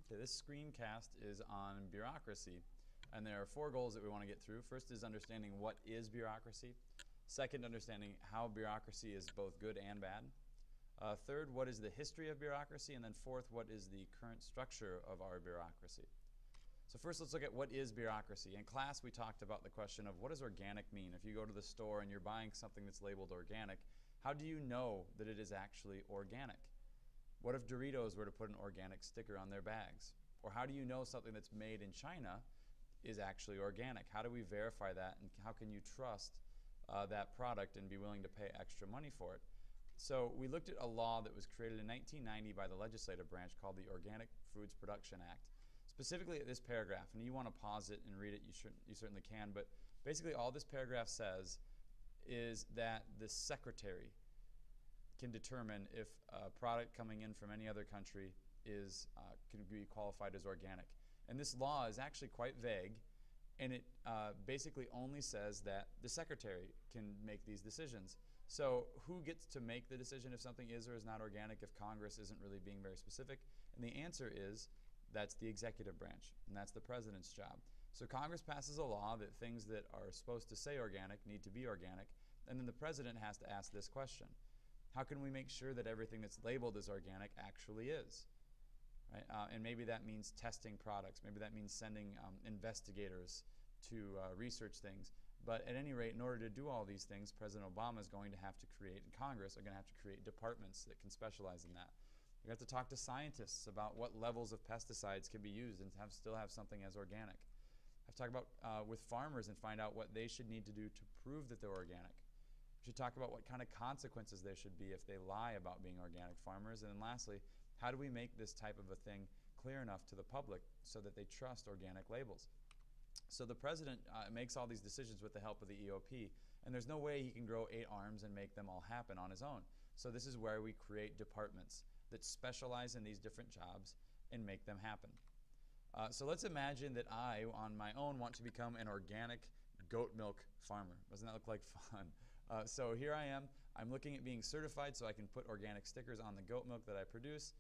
Okay, this screencast is on bureaucracy, and there are 4 goals that we want to get through. First is understanding what is bureaucracy. Second, understanding how bureaucracy is both good and bad. Third, what is the history of bureaucracy? And then fourth, what is the current structure of our bureaucracy? So first, let's look at what is bureaucracy. In class, we talked about the question of what does organic mean? If you go to the store and you're buying something that's labeled organic, how do you know that it is actually organic? What if Doritos were to put an organic sticker on their bags? Or how do you know something that's made in China is actually organic? How do we verify that, and how can you trust that product and be willing to pay extra money for it? So we looked at a law that was created in 1990 by the legislative branch called the Organic Foods Production Act. Specifically at this paragraph, and you want to pause it and read it, you certainly can, but basically all this paragraph says is that the secretary can determine if a product coming in from any other country can be qualified as organic. And this law is actually quite vague, and it basically only says that the secretary can make these decisions. So who gets to make the decision if something is or is not organic if Congress isn't really being very specific? And the answer is that's the executive branch, and that's the president's job. So Congress passes a law that things that are supposed to say organic need to be organic, and then the president has to ask this question. How can we make sure that everything that's labeled as organic actually is? Right? And maybe that means testing products. Maybe that means sending investigators to research things. But at any rate, in order to do all these things, President Obama is going to have to create, and Congress are going to have to create departments that can specialize in that. We have to talk to scientists about what levels of pesticides can be used and still have something as organic. I have to talk about with farmers and find out what they should need to do to prove that they're organic. We should talk about what kind of consequences there should be if they lie about being organic farmers. And then lastly, how do we make this type of a thing clear enough to the public so that they trust organic labels? So the president makes all these decisions with the help of the EOP, and there's no way he can grow 8 arms and make them all happen on his own. So this is where we create departments that specialize in these different jobs and make them happen. So let's imagine that I, on my own, want to become an organic goat milk farmer. Doesn't that look like fun? So here I am. I'm looking at being certified so I can put organic stickers on the goat milk that I produce.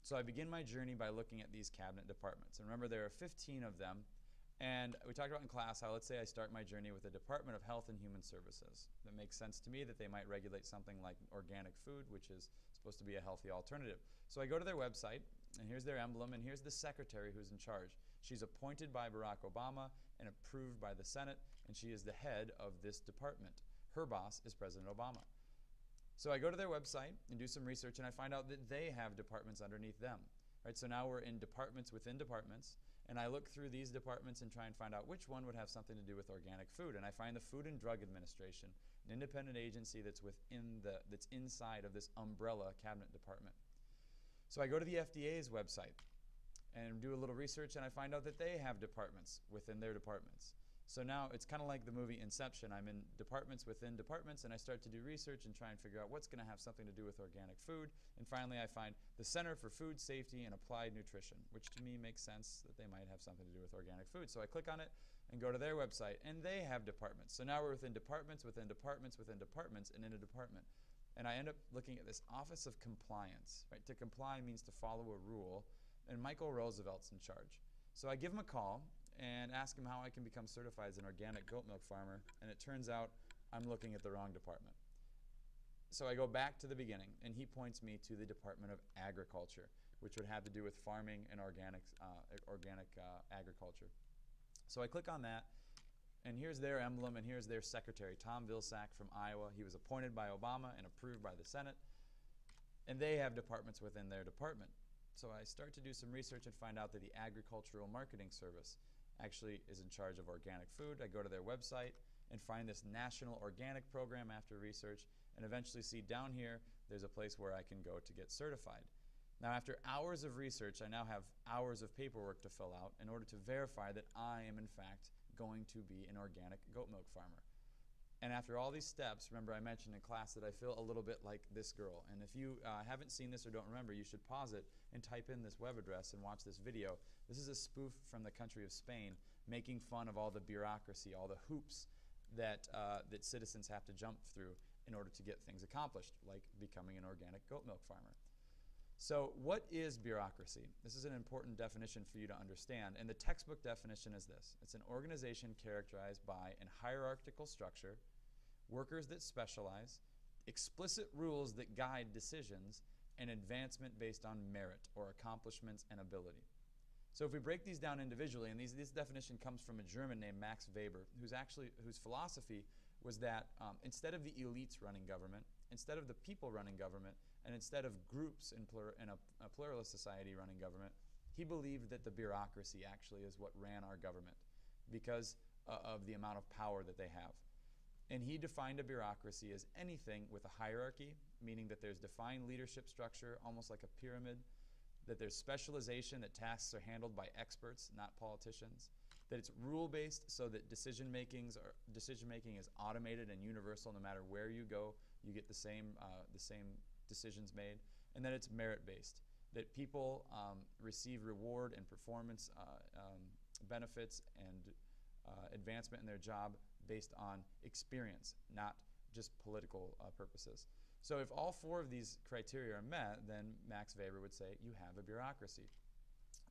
So I begin my journey by looking at these cabinet departments. And remember, there are 15 of them. And we talked about in class how, let's say I start my journey with the Department of Health and Human Services. That makes sense to me that they might regulate something like organic food, which is supposed to be a healthy alternative. So I go to their website, and here's their emblem, and here's the secretary who's in charge. She's appointed by Barack Obama and approved by the Senate, and she is the head of this department. Her boss is President Obama. So I go to their website and do some research, and I find out that they have departments underneath them. Right, so now we're in departments within departments, and I look through these departments and try and find out which one would have something to do with organic food. And I find the Food and Drug Administration, an independent agency that's that's inside of this umbrella cabinet department. So I go to the FDA's website and do a little research, and I find out that they have departments within their departments. So now it's kind of like the movie Inception. I'm in departments within departments, and I start to do research and try and figure out what's going to have something to do with organic food. And finally, I find the Center for Food Safety and Applied Nutrition, which to me makes sense that they might have something to do with organic food. So I click on it and go to their website, and they have departments. So now we're within departments, within departments, within departments, and in a department. And I end up looking at this Office of Compliance. Right? To comply means to follow a rule, and Michael Roosevelt's in charge. So I give him a call and ask him how I can become certified as an organic goat milk farmer, and it turns out I'm looking at the wrong department. So I go back to the beginning, and he points me to the Department of Agriculture, which would have to do with farming and organic agriculture. So I click on that, and here's their emblem, and here's their secretary, Tom Vilsack from Iowa. He was appointed by Obama and approved by the Senate, and they have departments within their department. So I start to do some research and find out that the Agricultural Marketing Service actually is in charge of organic food. I go to their website and find this national organic program after research, and eventually see down here there's a place where I can go to get certified. Now, after hours of research, I now have hours of paperwork to fill out in order to verify that I am in fact going to be an organic goat milk farmer. And after all these steps, remember I mentioned in class that I feel a little bit like this girl. And if you haven't seen this or don't remember, you should pause it and type in this web address and watch this video. This is a spoof from the country of Spain making fun of all the bureaucracy, all the hoops that citizens have to jump through in order to get things accomplished, like becoming an organic goat milk farmer. So what is bureaucracy? This is an important definition for you to understand, and the textbook definition is this. It's an organization characterized by a hierarchical structure, workers that specialize, explicit rules that guide decisions, and advancement based on merit or accomplishments and ability. So if we break these down individually, and this definition comes from a German named Max Weber, whose philosophy was that instead of the elites running government, instead of the people running government, and instead of groups in a pluralist society running government, he believed that the bureaucracy actually is what ran our government because of the amount of power that they have. And he defined a bureaucracy as anything with a hierarchy, meaning that there's defined leadership structure, almost like a pyramid, that there's specialization, that tasks are handled by experts, not politicians, that it's rule-based so that decision-making is automated and universal. No matter where you go, you get the same decisions made, and that it's merit-based, that people receive reward and performance benefits and advancement in their job based on experience, not just political purposes. So if all four of these criteria are met, then Max Weber would say you have a bureaucracy.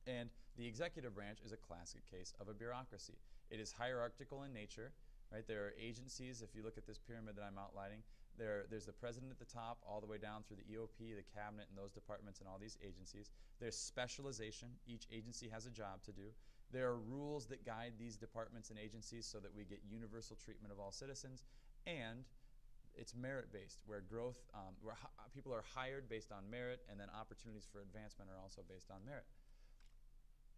And the executive branch is a classic case of a bureaucracy. It is hierarchical in nature, right? There are agencies. If you look at this pyramid that I'm outlining, there's the president at the top all the way down through the EOP, the cabinet, and those departments and all these agencies. There's specialization. Each agency has a job to do. There are rules that guide these departments and agencies so that we get universal treatment of all citizens. And it's merit-based, where people are hired based on merit, and then opportunities for advancement are also based on merit.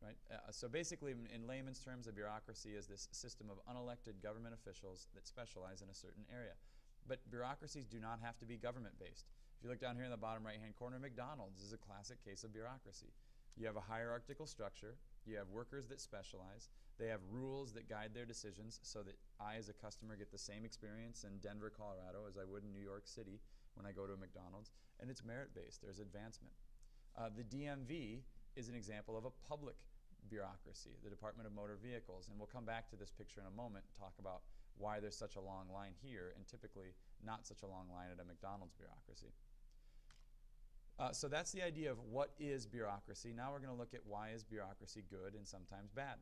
Right? So basically, in layman's terms, a bureaucracy is this system of unelected government officials that specialize in a certain area. But bureaucracies do not have to be government-based. If you look down here in the bottom right-hand corner, McDonald's is a classic case of bureaucracy. You have a hierarchical structure. You have workers that specialize. They have rules that guide their decisions so that I, as a customer, get the same experience in Denver, Colorado as I would in New York City when I go to a McDonald's. And it's merit-based. There's advancement. The DMV is an example of a public bureaucracy, the Department of Motor Vehicles. And we'll come back to this picture in a moment and talk about why there's such a long line here and typically not such a long line at a McDonald's bureaucracy. So that's the idea of what is bureaucracy. Now we're going to look at why is bureaucracy good and sometimes bad.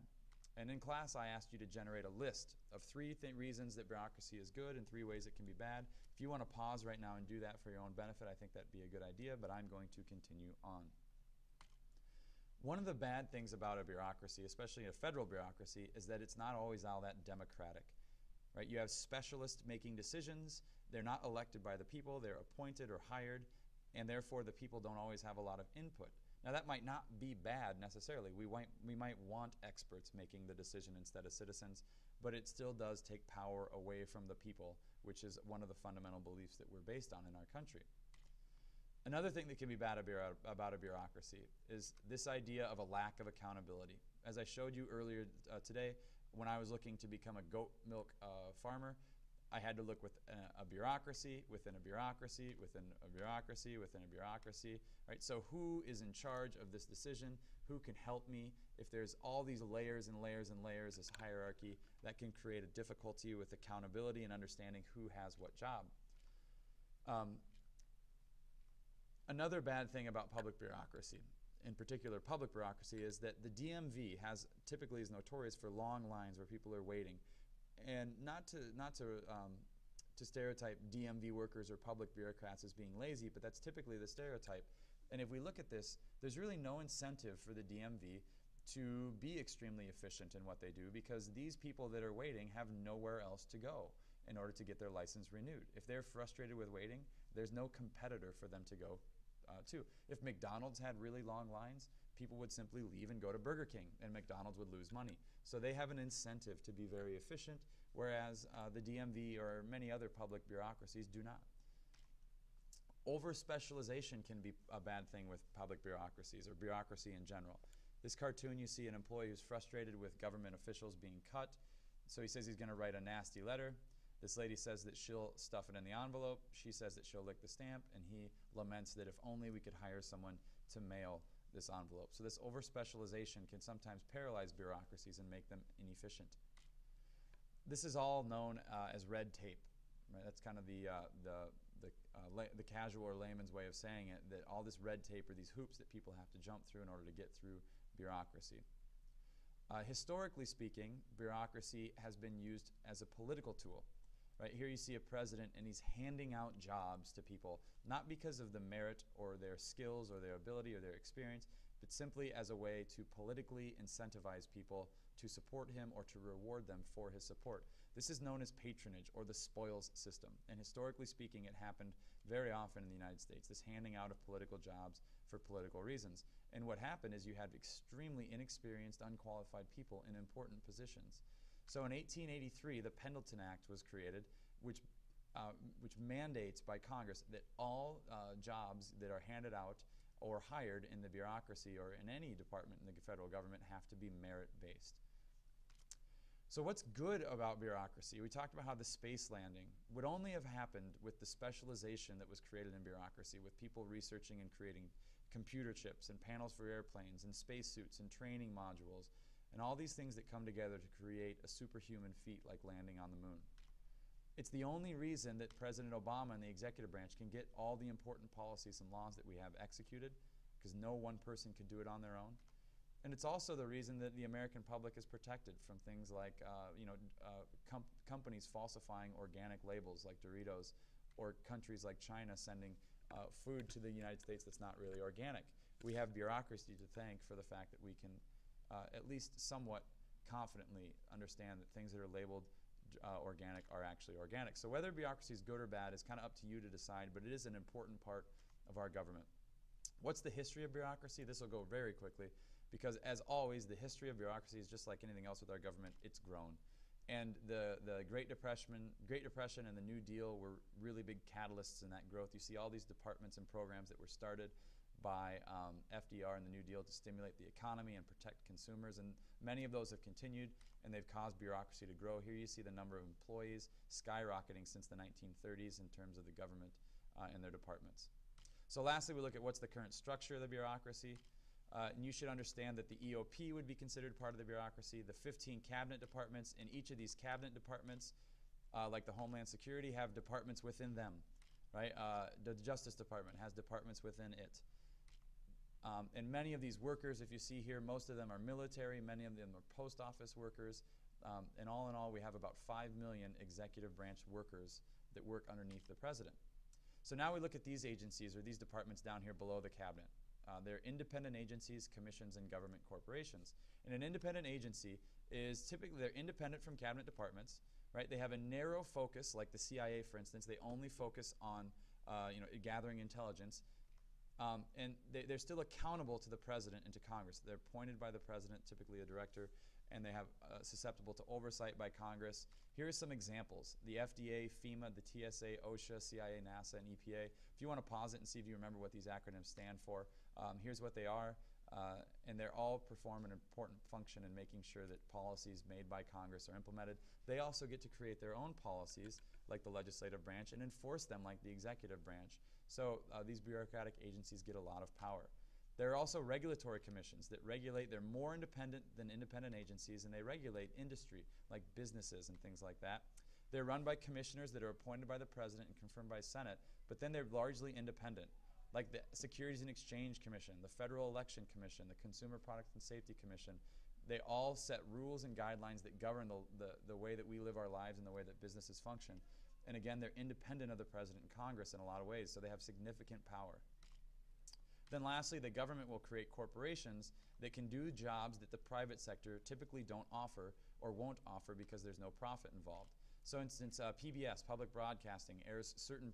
And in class, I asked you to generate a list of three reasons that bureaucracy is good and 3 ways it can be bad. If you want to pause right now and do that for your own benefit, I think that'd be a good idea, but I'm going to continue on. One of the bad things about a bureaucracy, especially a federal bureaucracy, is that it's not always all that democratic. Right? You have specialists making decisions. They're not elected by the people. They're appointed or hired, and therefore the people don't always have a lot of input. Now that might not be bad necessarily. We might want experts making the decision instead of citizens, but it still does take power away from the people, which is one of the fundamental beliefs that we're based on in our country. Another thing that can be bad about a bureaucracy is this idea of a lack of accountability. As I showed you earlier today, when I was looking to become a goat milk farmer, I had to look with a bureaucracy, within a bureaucracy, within a bureaucracy, within a bureaucracy, right? So who is in charge of this decision? Who can help me? If there's all these layers and layers and layers, this hierarchy, that can create a difficulty with accountability and understanding who has what job. Another bad thing about public bureaucracy, in particular public bureaucracy, is that the DMV typically is notorious for long lines where people are waiting. And not to stereotype DMV workers or public bureaucrats as being lazy, but that's typically the stereotype. And if we look at this, there's really no incentive for the DMV to be extremely efficient in what they do, because these people that are waiting have nowhere else to go in order to get their license renewed. If they're frustrated with waiting, there's no competitor for them to go to. If McDonald's had really long lines, people would simply leave and go to Burger King, and McDonald's would lose money. So they have an incentive to be very efficient, whereas the DMV or many other public bureaucracies do not. Over-specialization can be a bad thing with public bureaucracies or bureaucracy in general. This cartoon, you see an employee who's frustrated with government officials being cut. So he says he's going to write a nasty letter. This lady says that she'll stuff it in the envelope. She says that she'll lick the stamp, and he laments that if only we could hire someone to mail this envelope. So this over-specialization can sometimes paralyze bureaucracies and make them inefficient. This is all known as red tape. Right? That's kind of the the casual or layman's way of saying it, that all this red tape or these hoops that people have to jump through in order to get through bureaucracy. Historically speaking, bureaucracy has been used as a political tool. Right here you see a president and he's handing out jobs to people, not because of the merit or their skills or their ability or their experience, but simply as a way to politically incentivize people to support him or to reward them for his support. This is known as patronage or the spoils system. And historically speaking, it happened very often in the United States, this handing out of political jobs for political reasons. And what happened is you had extremely inexperienced, unqualified people in important positions. So in 1883, the Pendleton Act was created, which mandates by Congress that all jobs that are handed out or hired in the bureaucracy or in any department in the federal government have to be merit-based. So what's good about bureaucracy? We talked about how the space landing would only have happened with the specialization that was created in bureaucracy, with people researching and creating computer chips and panels for airplanes and spacesuits and training modules and all these things that come together to create a superhuman feat like landing on the moon. It's the only reason that President Obama and the executive branch can get all the important policies and laws that we have executed, because no one person could do it on their own. And it's also the reason that the American public is protected from things like companies falsifying organic labels like Doritos, or countries like China sending food to the United States that's not really organic. We have bureaucracy to thank for the fact that we can at least somewhat confidently understand that things that are labeled organic are actually organic. So whether bureaucracy is good or bad is kind of up to you to decide, but it is an important part of our government. What's the history of bureaucracy? This will go very quickly, because as always, the history of bureaucracy is just like anything else with our government. It's grown. And the Great Depression and the New Deal were really big catalysts in that growth. You see all these departments and programs that were started by FDR and the New Deal to stimulate the economy and protect consumers, and many of those have continued, and they've caused bureaucracy to grow. Here you see the number of employees skyrocketing since the 1930s in terms of the government and their departments. So lastly, we look at what's the current structure of the bureaucracy. And you should understand that the EOP would be considered part of the bureaucracy. The 15 cabinet departments, and each of these cabinet departments, like the Homeland Security, have departments within them. Right? The Justice Department has departments within it. And many of these workers, if you see here, most of them are military, many of them are post office workers. And all in all, we have about 5 million executive branch workers that work underneath the president. So now we look at these agencies, or these departments down here below the cabinet. They're independent agencies, commissions, and government corporations. And an independent agency is typically, they're independent from cabinet departments, right? They have a narrow focus, like the CIA, for instance. They only focus on gathering intelligence. And they're still accountable to the president and to Congress. They're appointed by the president, typically a director, and they have susceptible to oversight by Congress. Here are some examples: the FDA, FEMA, the TSA, OSHA, CIA, NASA, and EPA. If you want to pause it and see if you remember what these acronyms stand for, here's what they are. And they're all perform an important function in making sure that policies made by Congress are implemented. They also get to create their own policies, like the legislative branch, and enforce them like the executive branch. So these bureaucratic agencies get a lot of power. There are also regulatory commissions that regulate. They're more independent than independent agencies, and they regulate industry, like businesses and things like that. They're run by commissioners that are appointed by the president and confirmed by Senate, but then they're largely independent, like the Securities and Exchange Commission, the Federal Election Commission, the Consumer Product and Safety Commission. They all set rules and guidelines that govern the way that we live our lives and the way that businesses function. And again, they're independent of the president and Congress in a lot of ways, so they have significant power. Then lastly, the government will create corporations that can do jobs that the private sector typically don't offer or won't offer because there's no profit involved. So instance, PBS, Public Broadcasting, airs certain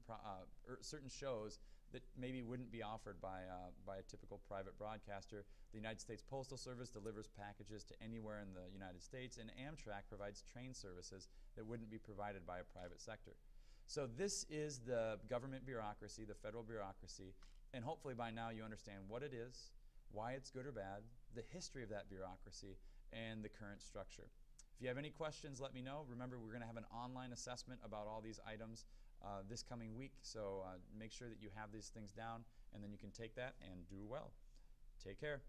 shows that maybe wouldn't be offered by a typical private broadcaster. The United States Postal Service delivers packages to anywhere in the United States, and Amtrak provides train services that wouldn't be provided by a private sector. So this is the government bureaucracy, the federal bureaucracy, and hopefully by now you understand what it is, why it's good or bad, the history of that bureaucracy, and the current structure. If you have any questions, let me know. Remember, we're going to have an online assessment about all these items this coming week, so make sure that you have these things down, and then you can take that and do well. Take care.